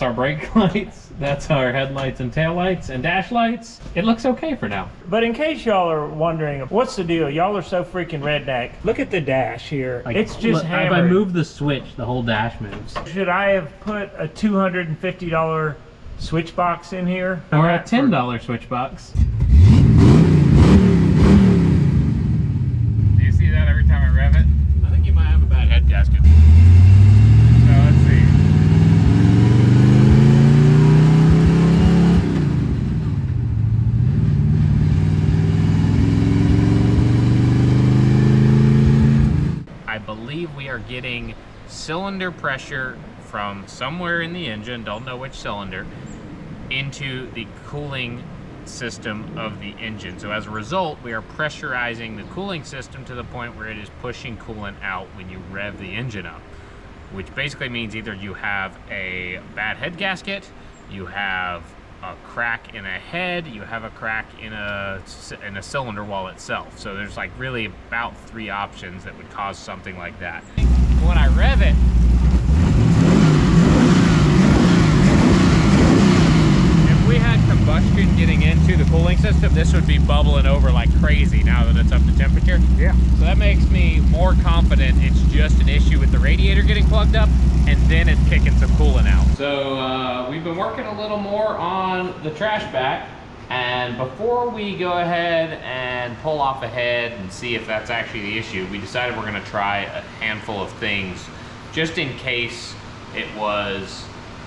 our brake lights. That's our headlights and taillights and dash lights. It looks okay for now. But in case y'all are wondering, what's the deal? Y'all are so freaking redneck. Look at the dash here. Like, it's just hammered. If I move the switch, the whole dash moves. Should I have put a $250 switch box in here? Or a $10 switch box. Do you see that every time I rev it? I think you might have a bad head gasket. So let's see. I believe we are getting cylinder pressure from somewhere in the engine, don't know which cylinder, into the cooling system of the engine. So as a result, we are pressurizing the cooling system to the point where it is pushing coolant out when you rev the engine up, which basically means either you have a bad head gasket, you have a crack in a head, you have a crack in a cylinder wall itself. So there's like really about 3 options that would cause something like that. When I rev it, if we had combustion getting into the cooling system, this would be bubbling over like crazy now that it's up to temperature. Yeah. So that makes me more confident it's just an issue with the radiator getting plugged up, and then it's kicking some coolant out. So we've been working a little more on the Trashback, and before we go ahead and pull off a head and see if that's actually the issue, we decided we're gonna try a handful of things just in case it was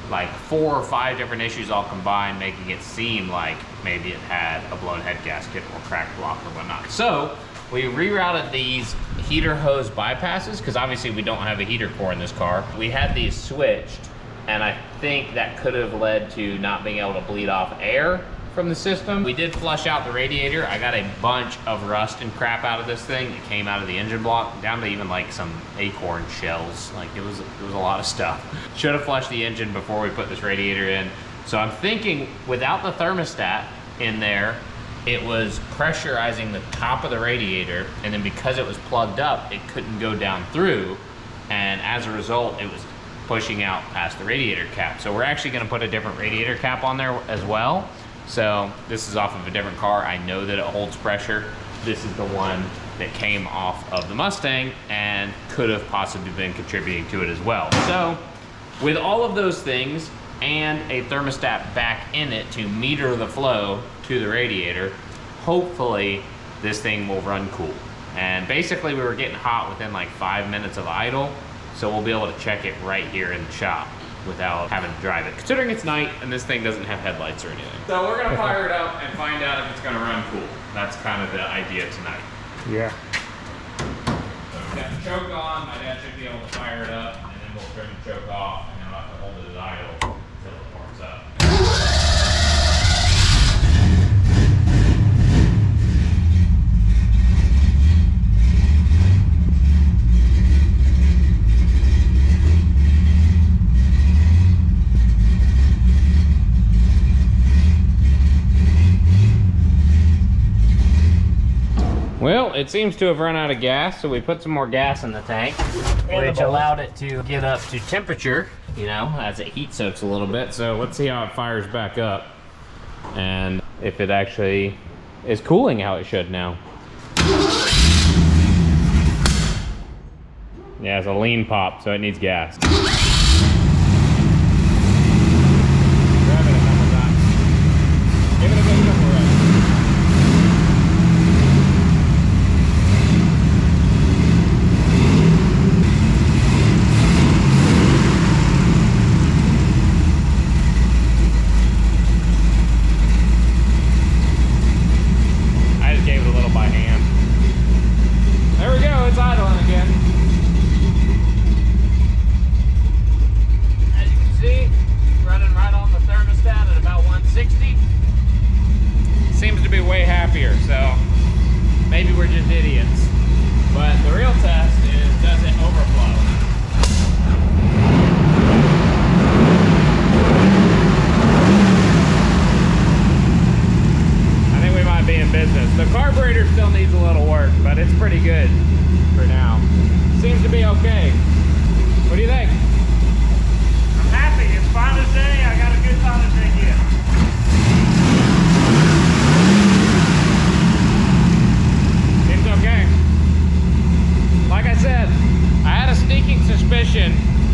like 4 or 5 different issues all combined, making it seem like maybe it had a blown head gasket or cracked block or whatnot. So we rerouted these heater hose bypasses because obviously we don't have a heater core in this car. We had these switched, and I think that could have led to not being able to bleed off air from the system. We did flush out the radiator. I got a bunch of rust and crap out of this thing that came out of the engine block, down to even like some acorn shells. Like it was a lot of stuff. Should have flushed the engine before we put this radiator in. So I'm thinking without the thermostat in there, it was pressurizing the top of the radiator, and then because it was plugged up, it couldn't go down through, and as a result, it was pushing out past the radiator cap. So we're actually gonna put a different radiator cap on there as well. So this is off of a different car. I know that it holds pressure. This is the one that came off of the Mustang and could have possibly been contributing to it as well. So with all of those things and a thermostat back in it to meter the flow to the radiator, hopefully this thing will run cool. And basically we were getting hot within like 5 minutes of idle, so we'll be able to check it right here in the shop without having to drive it, considering it's night and this thing doesn't have headlights or anything. So we're gonna fire it up and find out if it's gonna run cool. That's kind of the idea tonight. Yeah. So we got the choke on, my dad should be able to fire it up, and then we'll turn the choke off, and then we'll have to hold it at idle until it warms up. Well, it seems to have run out of gas, so we put some more gas in the tank, which allowed it to get up to temperature, you know, as it heat soaks a little bit. So let's see how it fires back up and if it actually is cooling how it should now. Yeah, it's a lean pop, so it needs gas. Grab it a couple times. Give it a good couple revs. Okay. What do you think? I'm happy. It's Father's Day. I loud as they get. It's okay. Like I said, I had a sneaking suspicion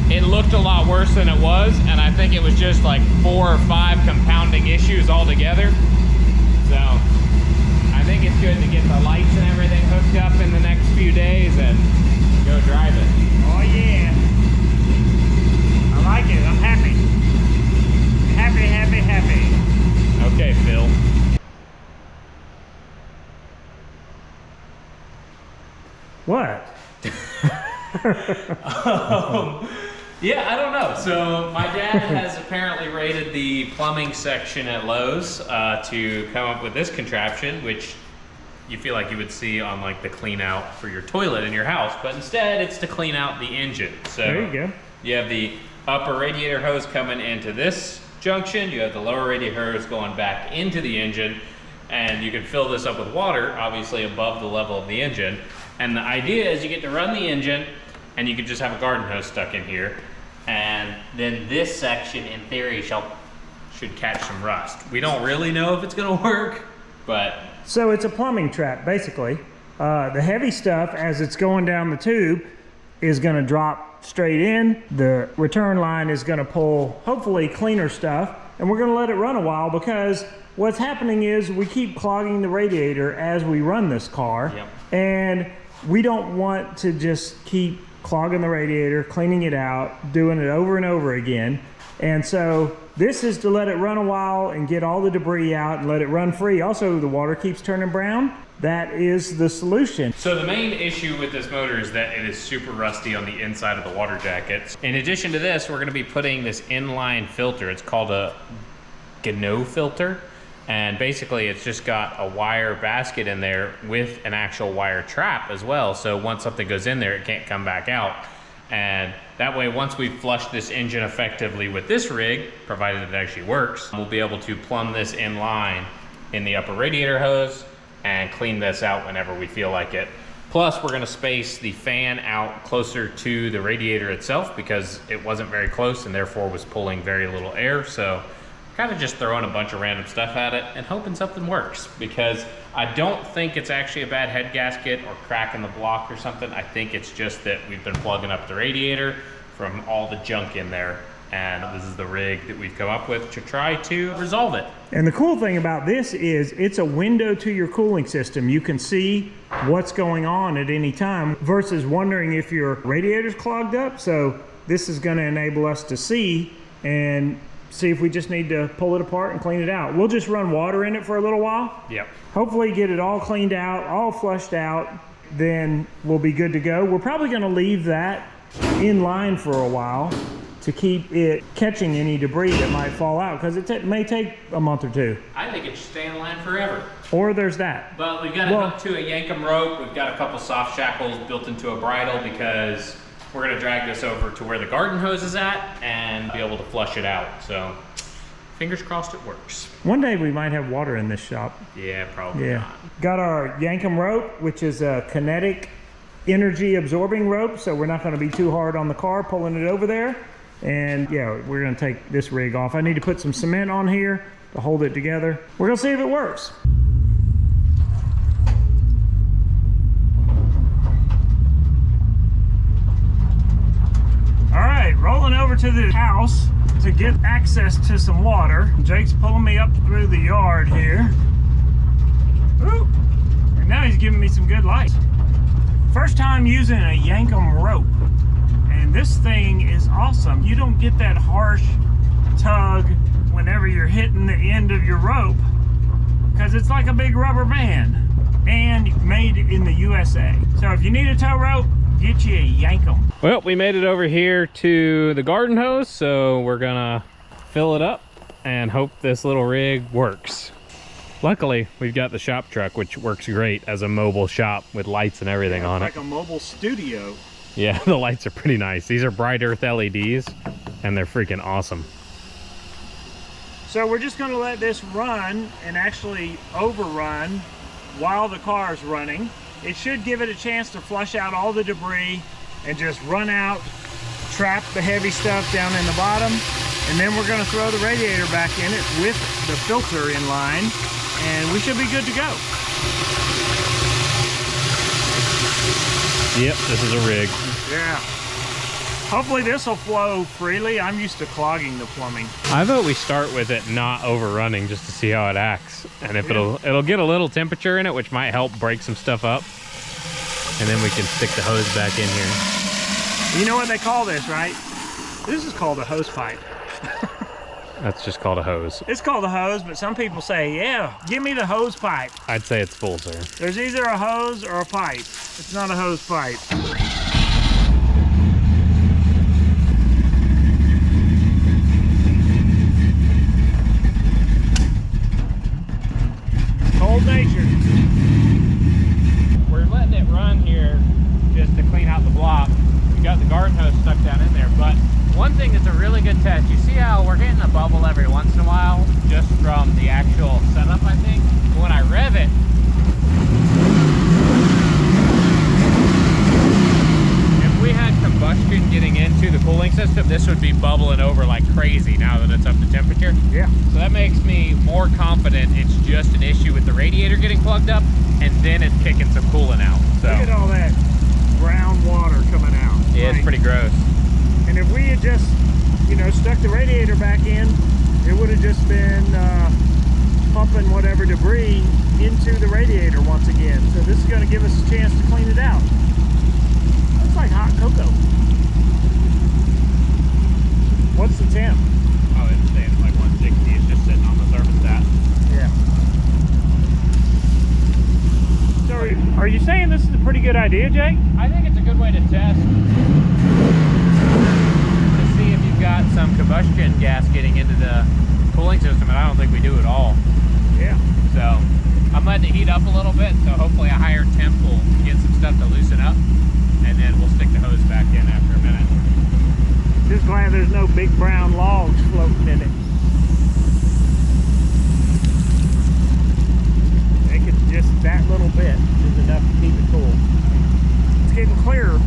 it looked a lot worse than it was, and I think it was just like 4 or 5 compounding issues altogether. So I think it's good to get the lights and everything hooked up in the next few days and go drive it. Oh yeah. I like it. I'm happy. Happy, happy, happy. Okay, Phil. What? Yeah, I don't know. So my dad has apparently raided the plumbing section at Lowe's to come up with this contraption, which you feel like you would see on like the clean out for your toilet in your house, but instead it's to clean out the engine. So there you go. You have the upper radiator hose coming into this junction, you have the lower radiator hose going back into the engine, and you can fill this up with water, obviously above the level of the engine. And the idea is you get to run the engine, and you could just have a garden hose stuck in here, and then this section, in theory, should catch some rust. We don't really know if it's gonna work, but... So it's a plumbing trap, basically. The heavy stuff, as it's going down the tube, is gonna drop straight in. The return line is gonna pull, hopefully, cleaner stuff, and we're gonna let it run a while, because what's happening is we keep clogging the radiator as we run this car. Yep. And we don't want to just keep clogging the radiator, cleaning it out, doing it over and over again. And so this is to let it run a while and get all the debris out and let it run free. Also, the water keeps turning brown. That is the solution. So the main issue with this motor is that it is super rusty on the inside of the water jackets. In addition to this, we're gonna be putting this inline filter. It's called a Gano filter. And basically it's just got a wire basket in there with an actual wire trap as well. So once something goes in there, it can't come back out. And that way, once we flush this engine effectively with this rig, provided it actually works, we'll be able to plumb this in line in the upper radiator hose and clean this out whenever we feel like it. Plus, we're gonna space the fan out closer to the radiator itself because it wasn't very close and therefore was pulling very little air. So kind of just throwing a bunch of random stuff at it and hoping something works, because I don't think it's actually a bad head gasket or crack in the block or something. I think it's just that we've been plugging up the radiator from all the junk in there, and this is the rig that we've come up with to try to resolve it. And the cool thing about this is it's a window to your cooling system. You can see what's going on at any time versus wondering if your radiator's clogged up. So this is going to enable us to see and see if we just need to pull it apart and clean it out. We'll just run water in it for a little while. Yep. Hopefully get it all cleaned out, all flushed out, then we'll be good to go. We're probably gonna leave that in line for a while to keep it catching any debris that might fall out, because it may take a month or two. I think it should stay in line forever. Or there's that. But we've got it hooked to a yankum rope. We've got a couple soft shackles built into a bridle because we're gonna drag this over to where the garden hose is at and be able to flush it out. So fingers crossed it works. One day we might have water in this shop. Yeah, probably not. Got our yankum rope, which is a kinetic energy absorbing rope, so we're not gonna be too hard on the car pulling it over there. And yeah, we're gonna take this rig off. I need to put some cement on here to hold it together. We're gonna see if it works. All right, rolling over to the house to get access to some water. Jake's pulling me up through the yard here. Ooh, and now he's giving me some good light. First time using a yankum rope, and this thing is awesome. You don't get that harsh tug whenever you're hitting the end of your rope, because it's like a big rubber band, and made in the USA. So if you need a tow rope, get you a yankum. Well, we made it over here to the garden hose, so we're gonna fill it up and hope this little rig works. Luckily, we've got the shop truck, which works great as a mobile shop with lights and everything on it. Like a mobile studio. Yeah, the lights are pretty nice. These are Bright Earth LEDs, and they're freaking awesome. So we're just gonna let this run and actually overrun while the car is running. It should give it a chance to flush out all the debris and just run out, trap the heavy stuff down in the bottom, And then we're gonna throw the radiator back in it with the filter in line, and we should be good to go. Yep, this is a rig. Yeah. Hopefully this will flow freely. I'm used to clogging the plumbing. I vote we start with it not overrunning just to see how it acts. And if it'll get a little temperature in it, which might help break some stuff up. And then we can stick the hose back in here. You know what they call this, right? This is called a hose pipe. That's just called a hose. It's called a hose, but some people say, yeah, give me the hose pipe. I'd say it's full, sir. There's either a hose or a pipe. It's not a hose pipe. Cold nature. We're letting it run here just to clean out the block. We got the garden hose stuck down in there, but one thing that's a really good test, you see how we're getting a bubble every once in a while just from the actual setup, I think. But when I rev it, if we had combustion getting into the cooling system, this would be bubbling over like crazy now that it's up to temperature. Yeah. So that makes me more confident it's just an issue with the radiator getting plugged up, and then it's kicking some coolant out. So look at all that brown water coming out. yeah, it's pretty gross. And if we had just, you know, stuck the radiator back in, it would have just been pumping whatever debris into the radiator once again. So this is going to give us a chance to clean it out. It's like hot cocoa. What's the temp? Oh, it's staying at like 160. It's just sitting on the thermostat. Yeah. So are you saying this is a pretty good idea, Jake? I think it's a good way to test to see if you've got some combustion gas getting into the cooling system, and I don't think we do at all. Yeah. So I'm letting it heat up a little bit, so hopefully a higher temp will get some stuff to loosen up, and then we'll stick the hose back in after a minute. Just glad there's no big brown logs floating in it. I think it's just that little bit is enough to keep it cool. It's getting clearer.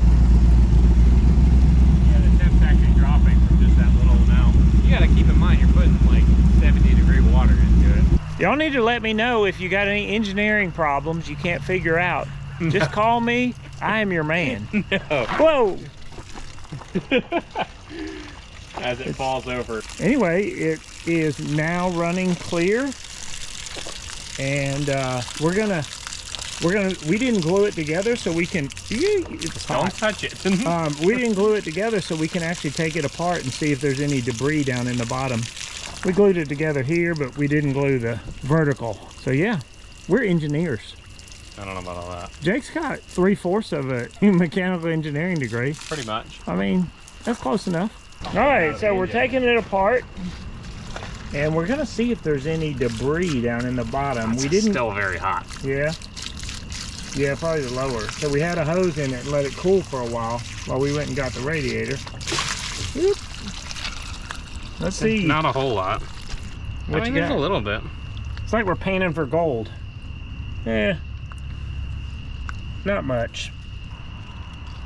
Yeah, the temp's actually dropping from just that little amount. You gotta keep in mind, you're putting like 70-degree water into it. Y'all need to let me know if you got any engineering problems you can't figure out. Just call me. I am your man. No. Whoa! As it falls over. Anyway, it is now running clear, and we didn't glue it together so we can. It's hot. Don't touch it. We didn't glue it together so we can actually take it apart and see if there's any debris down in the bottom. We glued it together here, but we didn't glue the vertical. So yeah, we're engineers. I don't know about all that. Jake's got 3/4 of a mechanical engineering degree. Pretty much. I mean, that's close enough. All right, so we're taking it apart, and we're gonna see if there's any debris down in the bottom. We didn't. Still very hot. Yeah. Yeah, probably the lower. So we had a hose in it and let it cool for a while we went and got the radiator. Whoop. Let's see. Not a whole lot. What you there's got? a little bit. It's like we're painting for gold. Eh. Not much.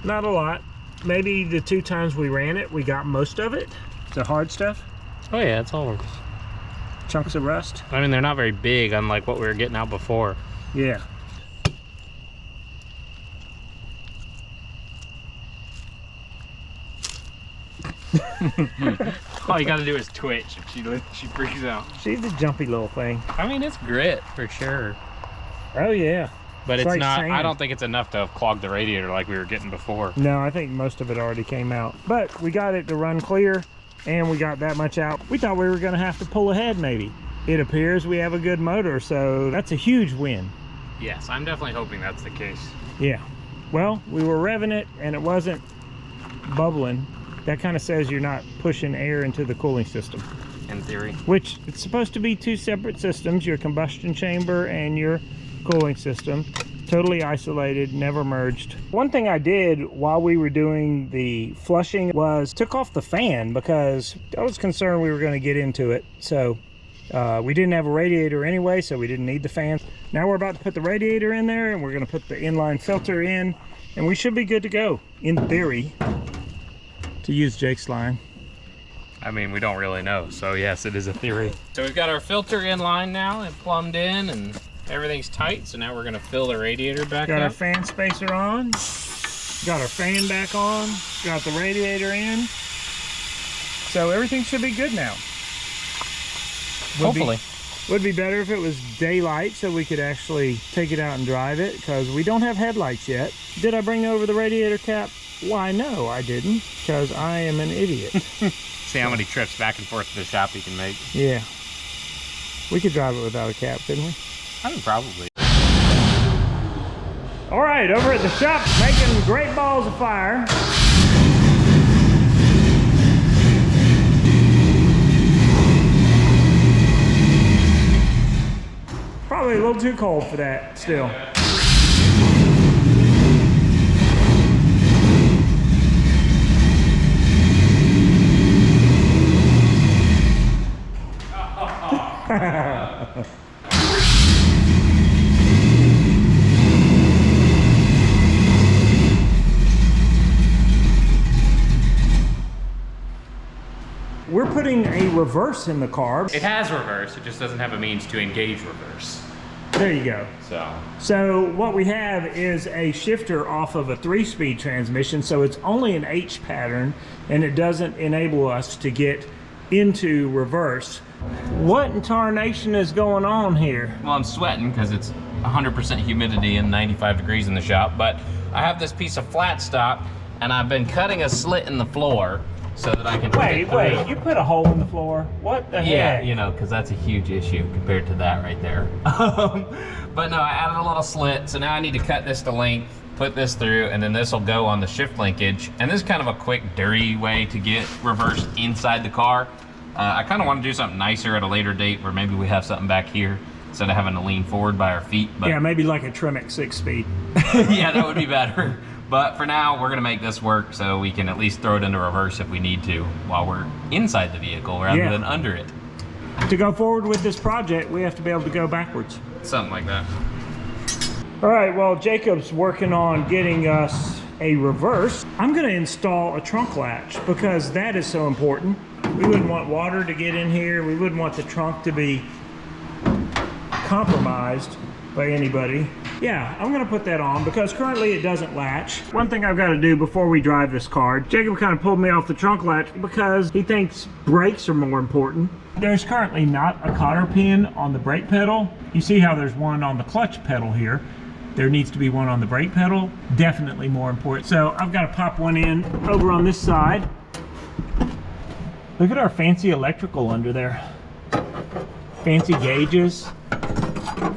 Not a lot. Maybe the 2 times we ran it, we got most of it. The hard stuff. Oh yeah, it's all. Chunks of rust. I mean, they're not very big, unlike what we were getting out before. Yeah. All you gotta do is twitch. She freaks out. She's a jumpy little thing. I mean, it's grit for sure. Oh yeah. But it's like not, sand. I don't think it's enough to have clogged the radiator like we were getting before. No, I think most of it already came out. But we got it to run clear, and we got that much out. We thought we were gonna have to pull ahead maybe. It appears we have a good motor, so that's a huge win. Yes, I'm definitely hoping that's the case. Yeah. Well, we were revving it, and it wasn't bubbling. That kind of says you're not pushing air into the cooling system. In theory. Which, it's supposed to be 2 separate systems, your combustion chamber and your cooling system. Totally isolated, never merged. One thing I did while we were doing the flushing was took off the fan because I was concerned we were going to get into it. So we didn't have a radiator anyway, so we didn't need the fan. Now we're about to put the radiator in there, and we're going to put the inline filter in, and we should be good to go, in theory, to use Jake's line. I mean, we don't really know. So yes, it is a theory. So we've got our filter in line now and plumbed in and everything's tight. So now we're gonna fill the radiator back Got up. our fan spacer on. Got our fan back on. Got the radiator in. So everything should be good now. Hopefully. Would be better if it was daylight so we could actually take it out and drive it, because we don't have headlights yet. Did I bring over the radiator cap? Why, no, I didn't, because I am an idiot. See how many trips back and forth to the shop you can make. Yeah. We could drive it without a cap, couldn't we? I mean, probably. All right, over at the shop, making great balls of fire. Probably a little too cold for that still. We're putting a reverse in the car. It has reverse, it just doesn't have a means to engage reverse. There you go. So what we have is a shifter off of a 3-speed transmission, so it's only an H pattern, and it doesn't enable us to get into reverse. What in tarnation is going on here? Well, I'm sweating because it's 100% humidity and 95 degrees in the shop, but I have this piece of flat stock, and I've been cutting a slit in the floor so that I can Wait, you put a hole in the floor? What the Yeah, heck? you know, because that's a huge issue compared to that right there. But no, I added a little slit, so now I need to cut this to length, put this through, and then this will go on the shift linkage. And this is kind of a quick, dirty way to get reverse inside the car. I kind of want to do something nicer at a later date where maybe we have something back here instead of having to lean forward by our feet. But Yeah, maybe like a Tremec 6-speed. yeah, that would be better. But for now, we're gonna make this work so we can at least throw it into reverse if we need to while we're inside the vehicle rather than under it. To go forward with this project, we have to be able to go backwards. Something like that. All right, well, Jacob's working on getting us a reverse. I'm gonna install a trunk latch because that is so important. We wouldn't want water to get in here. We wouldn't want the trunk to be compromised by anybody. Yeah, I'm gonna put that on because currently it doesn't latch. One thing I've got to do before we drive this car, Jacob kind of pulled me off the trunk latch because he thinks brakes are more important. There's currently not a cotter pin on the brake pedal. You see how there's one on the clutch pedal here. There needs to be one on the brake pedal. Definitely more important. So I've got to pop one in over on this side. Look at our fancy electrical under there. Fancy gauges.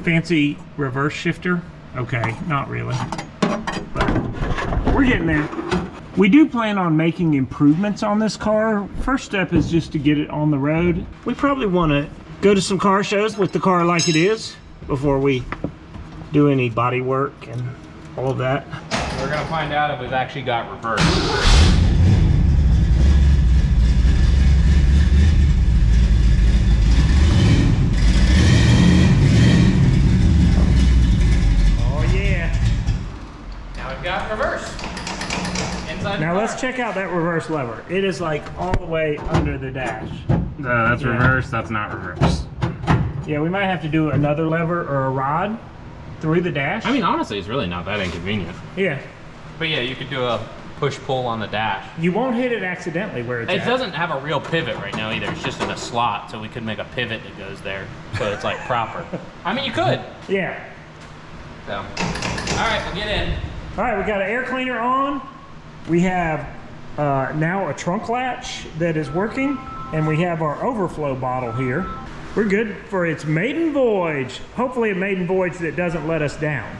Fancy reverse shifter. Okay, not really, but we're getting there. We do plan on making improvements on this car. First step is just to get it on the road. We probably want to go to some car shows with the car like it is before we do any body work and all of that. We're gonna find out if we've actually got reverse. Got reverse. Inside Now the let's car. check out that reverse lever. It is like all the way under the dash. That's reverse, that's not reverse. Yeah, we might have to do another lever or a rod through the dash. I mean, honestly, it's really not that inconvenient. Yeah. But yeah, you could do a push-pull on the dash. You won't hit it accidentally where it's It at. doesn't have a real pivot right now either. It's just in a slot, so we could make a pivot that goes there, so it's like proper. I mean, you could. Yeah. So, all right, we'll get in. All right, we got an air cleaner on. We have now a trunk latch that is working, and we have our overflow bottle here. We're good for its maiden voyage. Hopefully a maiden voyage that doesn't let us down.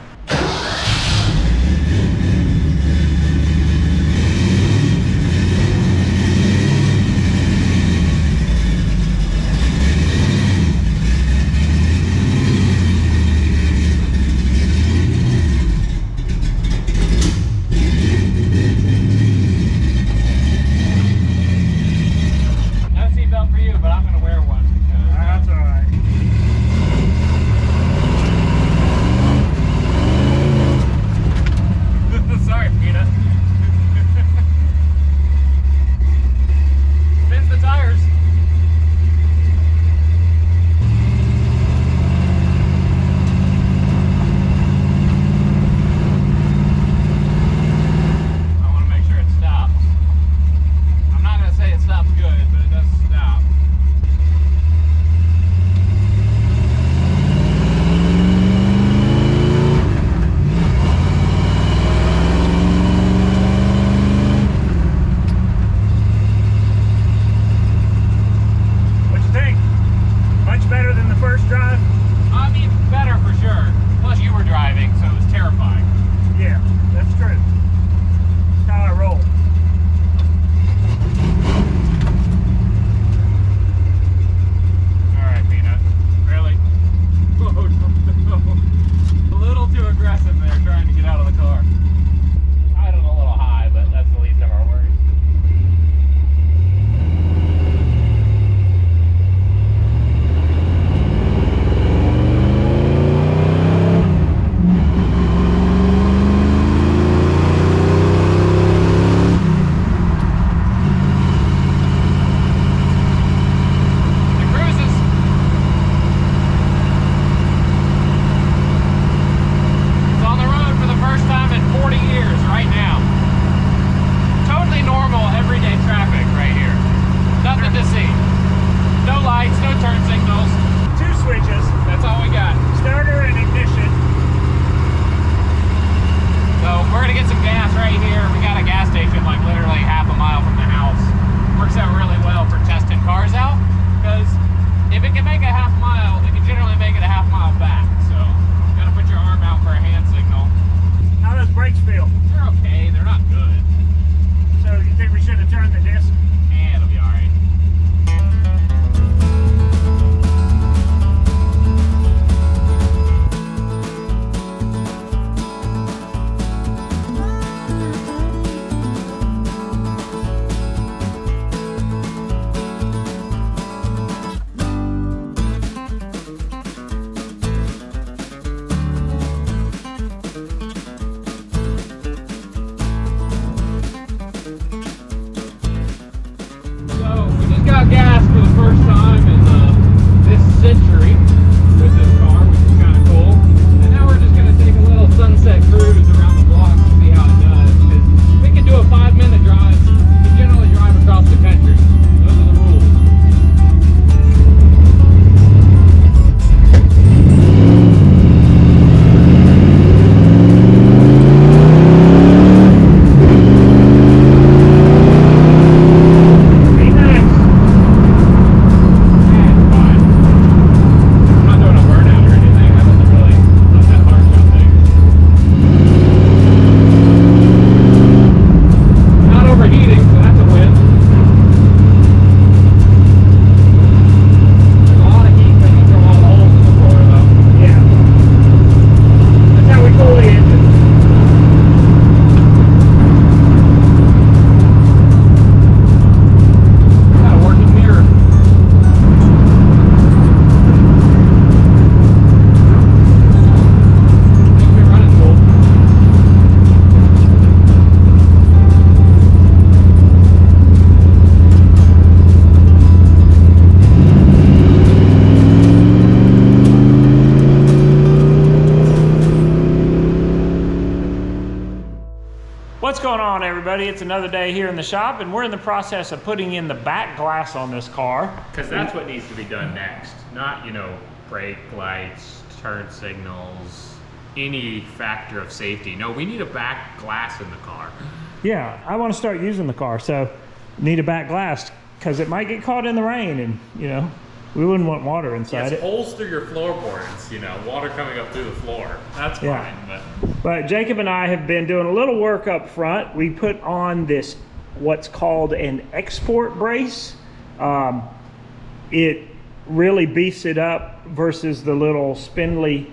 What's going on, everybody? It's another day here in the shop, and we're in the process of putting in the back glass on this car. Because that's what needs to be done next. Not, you know, brake lights, turn signals, any factor of safety. No, we need a back glass in the car. Yeah, I want to start using the car, so need a back glass because it might get caught in the rain, and you know, we wouldn't want water inside it. Holes through your floorboards, you know, water coming up through the floor. That's fine, But Jacob and I have been doing a little work up front. We put on this, what's called an export brace. It really beefs it up versus the little spindly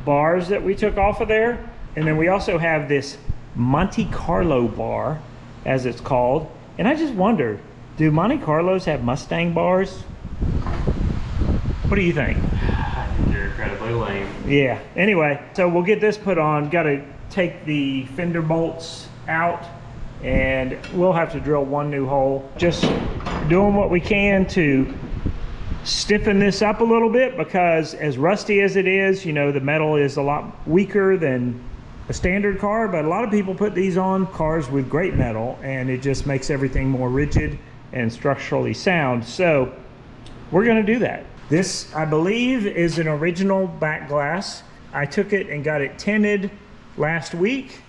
bars that we took off of there. And then we also have this Monte Carlo bar, as it's called. And I just wonder, do Monte Carlos have Mustang bars? What do you think? I think you're incredibly lame. Yeah, anyway, so we'll get this put on. Got to take the fender bolts out, and we'll have to drill one new hole. Just doing what we can to stiffen this up a little bit, because as rusty as it is, you know, the metal is a lot weaker than a standard car, but a lot of people put these on cars with great metal, and it just makes everything more rigid and structurally sound. So we're going to do that. This, I believe, is an original back glass. I took it and got it tinted last week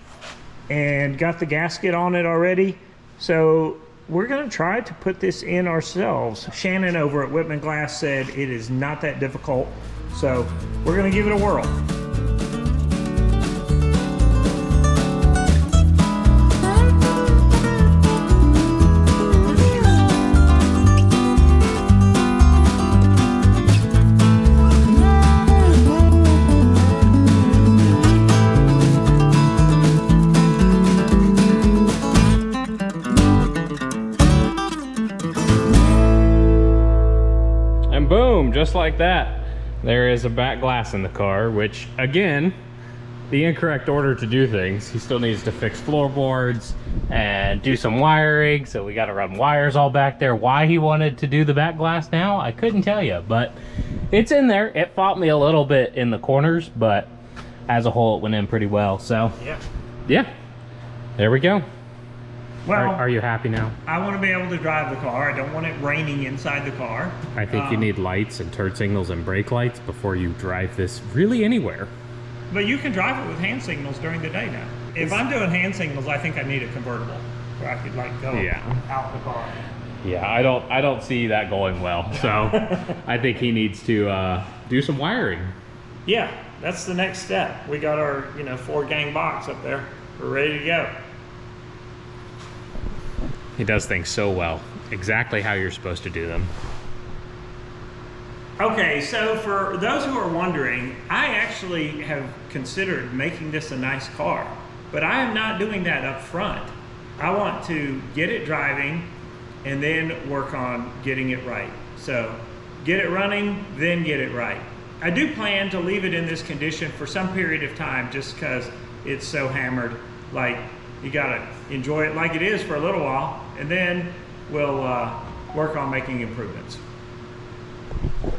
and got the gasket on it already. So we're going to try to put this in ourselves. Shannon over at Whitman Glass said it is not that difficult. So we're going to give it a whirl. Just like that, there is a back glass in the car, which again, the incorrect order to do things. He still needs to fix floorboards and do some wiring, so we got to run wires all back there. Why he wanted to do the back glass now, I couldn't tell you, but it's in there. It fought me a little bit in the corners, but as a whole it went in pretty well. So yeah, there we go. Well, are you happy now? I want to be able to drive the car. I don't want it raining inside the car. I think you need lights and turn signals and brake lights before you drive this really anywhere. But you can drive it with hand signals during the day now. If I'm doing hand signals, I think I need a convertible where I could like go out the car. Yeah, I don't see that going well. So I think he needs to do some wiring. Yeah, that's the next step. We got our 4-gang box up there. We're ready to go. He does things so well, exactly how you're supposed to do them. Okay, so for those who are wondering, I actually have considered making this a nice car, but I am not doing that up front. I want to get it driving and then work on getting it right. So get it running, then get it right. I do plan to leave it in this condition for some period of time just because it's so hammered. Like, you gotta enjoy it like it is for a little while, and then we'll work on making improvements.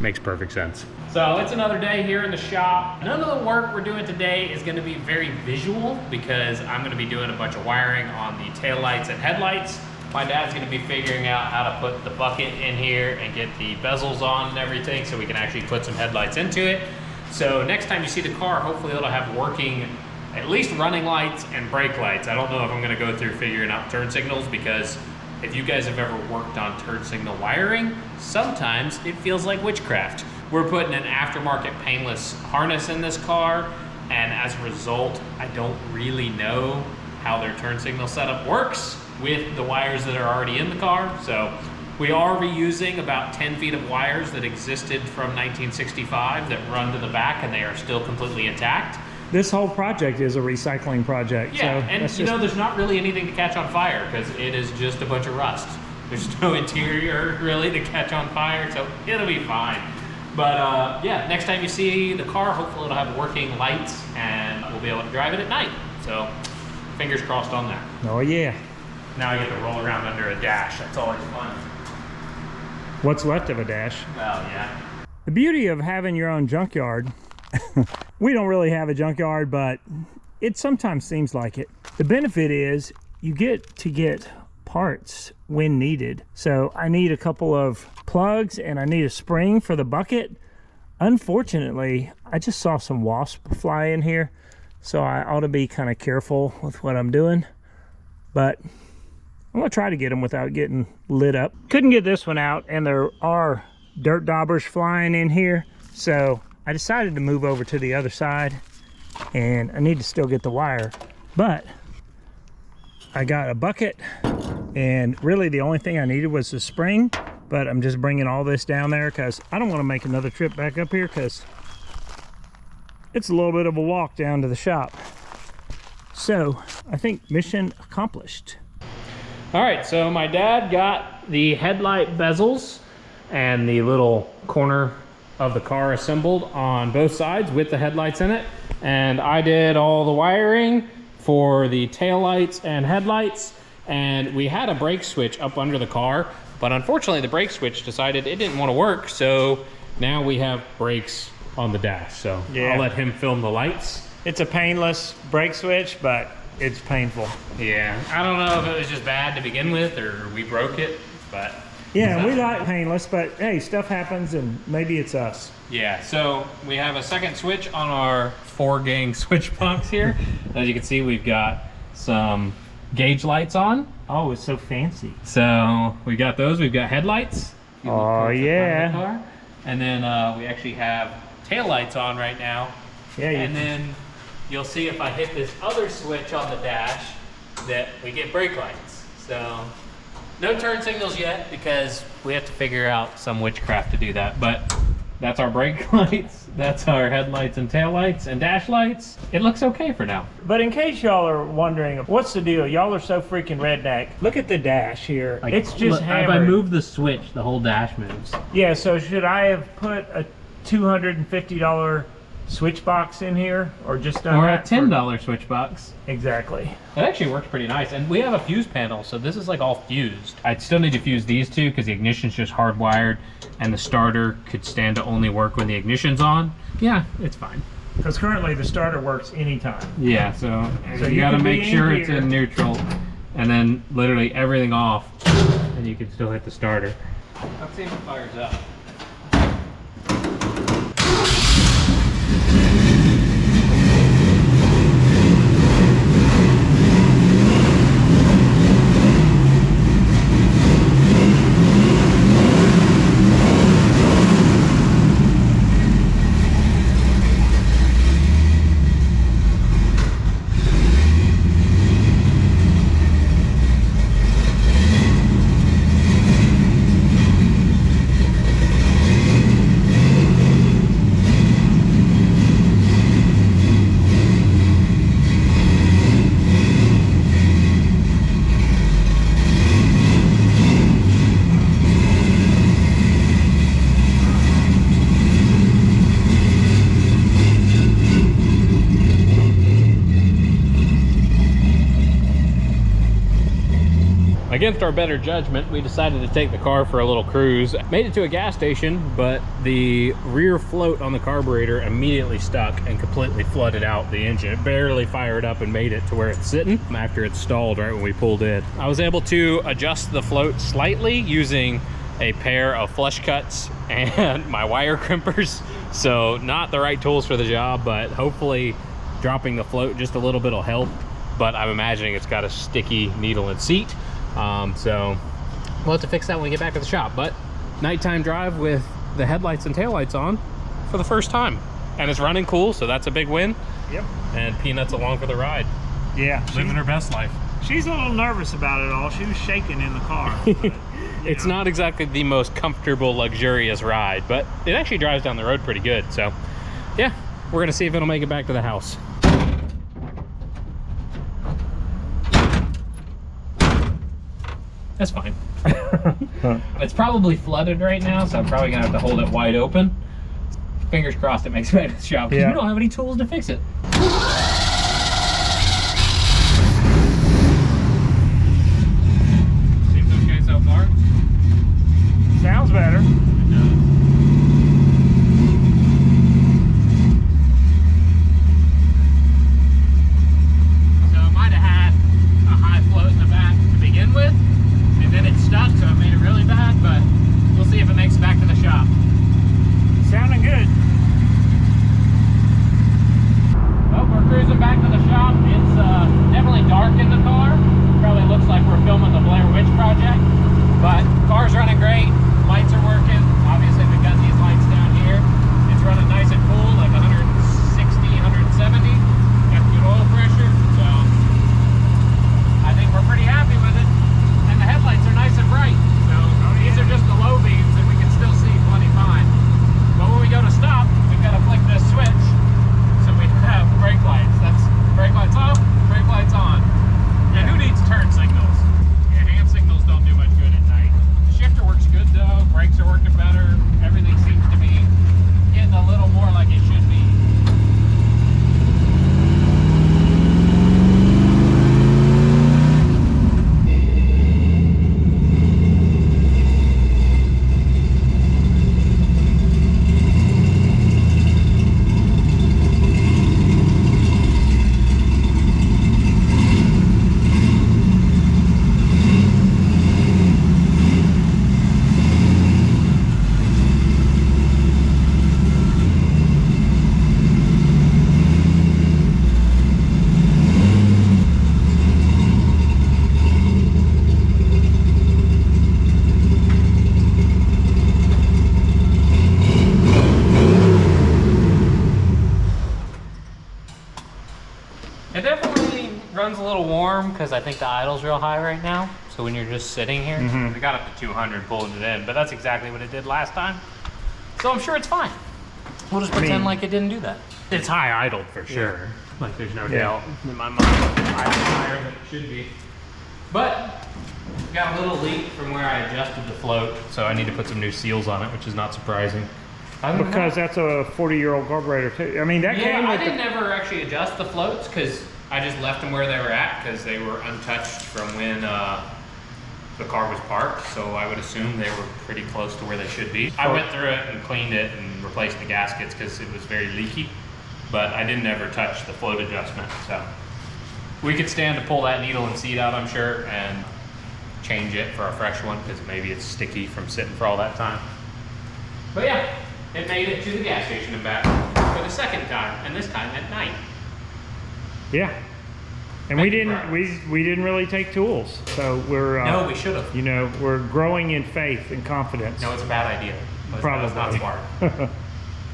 Makes perfect sense. So it's another day here in the shop. None of the work we're doing today is going to be very visual because I'm going to be doing a bunch of wiring on the taillights and headlights. My dad's going to be figuring out how to put the bucket in here and get the bezels on and everything so we can actually put some headlights into it. So next time you see the car, hopefully it'll have working, at least running lights and brake lights. I don't know if I'm going to go through figuring out turn signals, because if you guys have ever worked on turn signal wiring, sometimes it feels like witchcraft. We're putting an aftermarket painless harness in this car, and as a result, I don't really know how their turn signal setup works with the wires that are already in the car. So we are reusing about 10 feet of wires that existed from 1965 that run to the back, and they are still completely intact. This whole project is a recycling project. Yeah, so and you know, there's not really anything to catch on fire because it is just a bunch of rust. There's no interior really to catch on fire, so it'll be fine. But yeah, next time you see the car, hopefully it'll have working lights and we'll be able to drive it at night. So fingers crossed on that. Oh yeah. Now I get to roll around under a dash. That's always fun. What's left of a dash? Well, yeah. The beauty of having your own junkyard, we don't really have a junkyard, but It sometimes seems like it. The benefit is you get to get parts when needed. So I need a couple of plugs and I need a spring for the bucket. Unfortunately, I just saw some wasps fly in here, so I ought to be kind of careful with what I'm doing. But I'm gonna try to get them without getting lit up. Couldn't get this one out, and there are dirt daubers flying in here, so I decided to move over to the other side, and I need to still get the wire. But I got a bucket, and really the only thing I needed was the spring. But I'm just bringing all this down there because I don't want to make another trip back up here because it's a little bit of a walk down to the shop. So I think mission accomplished. All right, so my dad got the headlight bezels and the little corner of the car assembled on both sides with the headlights in it. And I did all the wiring for the taillights and headlights. And we had a brake switch up under the car, but unfortunately the brake switch decided it didn't want to work. So now we have brakes on the dash. So yeah. I'll let him film the lights. It's a painless brake switch, but it's painful. Yeah, I don't know if it was just bad to begin with or we broke it, but yeah, we like painless, but hey, stuff happens and maybe it's us. Yeah, so we have a second switch on our 4-gang switch box here. As you can see, we've got some gauge lights on. Oh, it's so fancy. So we got those. We've got headlights. Oh yeah. And then we actually have tail lights on right now. Yeah. And then you'll see if I hit this other switch on the dash that we get brake lights. So no turn signals yet because we have to figure out some witchcraft to do that. But that's our brake lights. That's our headlights and tail lights and dash lights. It looks okay for now. But in case y'all are wondering, what's the deal? Y'all are so freaking redneck. Look at the dash here. Like, it's just hammered. If I move the switch, the whole dash moves. Yeah, so should I have put a $250 switch box in here, or just done or a $10 switch box? Exactly. It actually works pretty nice, and we have a fuse panel, so this is like all fused. I'd still need to fuse these two because the ignition's just hardwired, and the starter could stand to only work when the ignition's on. Yeah, it's fine. Because currently the starter works anytime. Yeah, so you gotta make sure it's in neutral, and then literally everything off, and you can still hit the starter. Let's see if it fires up. Against our better judgment, we decided to take the car for a little cruise. Made it to a gas station, but the rear float on the carburetor immediately stuck and completely flooded out the engine. It barely fired up and made it to where it's sitting after it stalled right when we pulled in. I was able to adjust the float slightly using a pair of flush cuts and my wire crimpers. So not the right tools for the job, but hopefully dropping the float just a little bit will help. But I'm imagining it's got a sticky needle and seat. So we'll have to fix that when we get back to the shop. But nighttime drive with the headlights and taillights on for the first time. And it's running cool, so that's a big win. Yep. And Peanut's along for the ride. Yeah. Living her best life. She's a little nervous about it all. She was shaking in the car. But, it's not exactly the most comfortable, luxurious ride, but it actually drives down the road pretty good. So yeah, we're gonna see if it'll make it back to the house. That's fine. It's probably flooded right now, so I'm probably gonna have to hold it wide open. Fingers crossed it makes it back to the shop, because we don't have any tools to fix it. Seems okay so far. Sounds better. It definitely runs a little warm because I think the idle's real high right now. So when you're just sitting here, we got up to 200 pulling it in, but that's exactly what it did last time. So I'm sure it's fine. We'll just pretend like it didn't do that. It's high idled for sure. Yeah. Like there's no doubt in my mind it's higher than it should be. But got a little leak from where I adjusted the float, so I need to put some new seals on it, which is not surprising. Because that's a 40-year-old carburetor too. I mean, that came with I didn't ever actually adjust the floats because I just left them where they were at because they were untouched from when the car was parked. So I would assume they were pretty close to where they should be. I went through it and cleaned it and replaced the gaskets because it was very leaky, but I didn't ever touch the float adjustment. So we could stand to pull that needle and seat out, I'm sure, and change it for a fresh one because maybe it's sticky from sitting for all that time. But yeah, it made it to the gas station and back for the second time, and this time at night. Yeah, and we didn't really take tools, so we're no, we should have. You know, we're growing in faith and confidence. No, it's a bad idea. Probably not smart.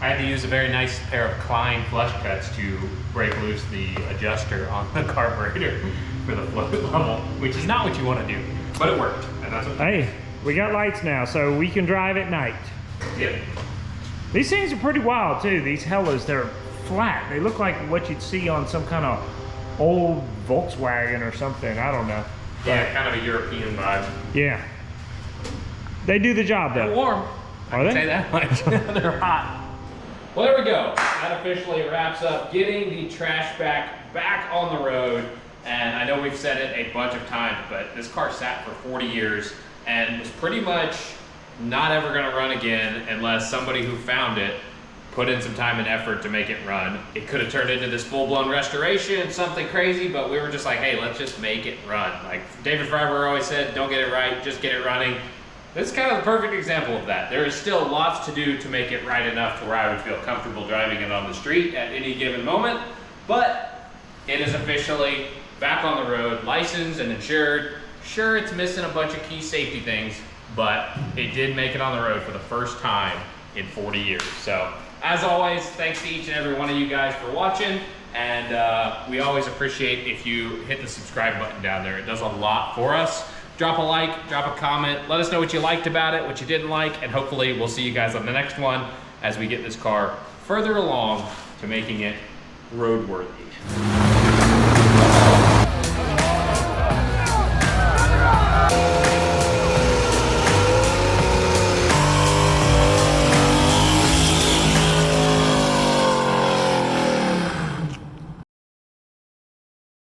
I had to use a very nice pair of Klein flush cuts to break loose the adjuster on the carburetor for the float level, which is not what you want to do, but it worked. And that's what hey, we got lights now, so we can drive at night. Yep. These things are pretty wild too. These Hellas, they're flat. They look like what you'd see on some kind of old Volkswagen or something. I don't know. Yeah, kind of a European vibe. Yeah. They do the job though. They're warm. Are they? Say that much. They're hot. Well, there we go. That officially wraps up getting the Trashback back on the road. And I know we've said it a bunch of times, but this car sat for 40 years and was pretty much not ever going to run again unless somebody who found it put in some time and effort to make it run. It could have turned into this full-blown restoration, something crazy, but we were just like, hey, let's just make it run. Like David Freiberg always said, don't get it right, just get it running. This is kind of the perfect example of that. There is still lots to do to make it right enough to where I would feel comfortable driving it on the street at any given moment, but it is officially back on the road, licensed and insured. Sure, it's missing a bunch of key safety things, but it did make it on the road for the first time in 40 years. So, as always, thanks to each and every one of you guys for watching, and we always appreciate if you hit the subscribe button down there. It does a lot for us. Drop a like, drop a comment, let us know what you liked about it, what you didn't like, and hopefully we'll see you guys on the next one as we get this car further along to making it roadworthy.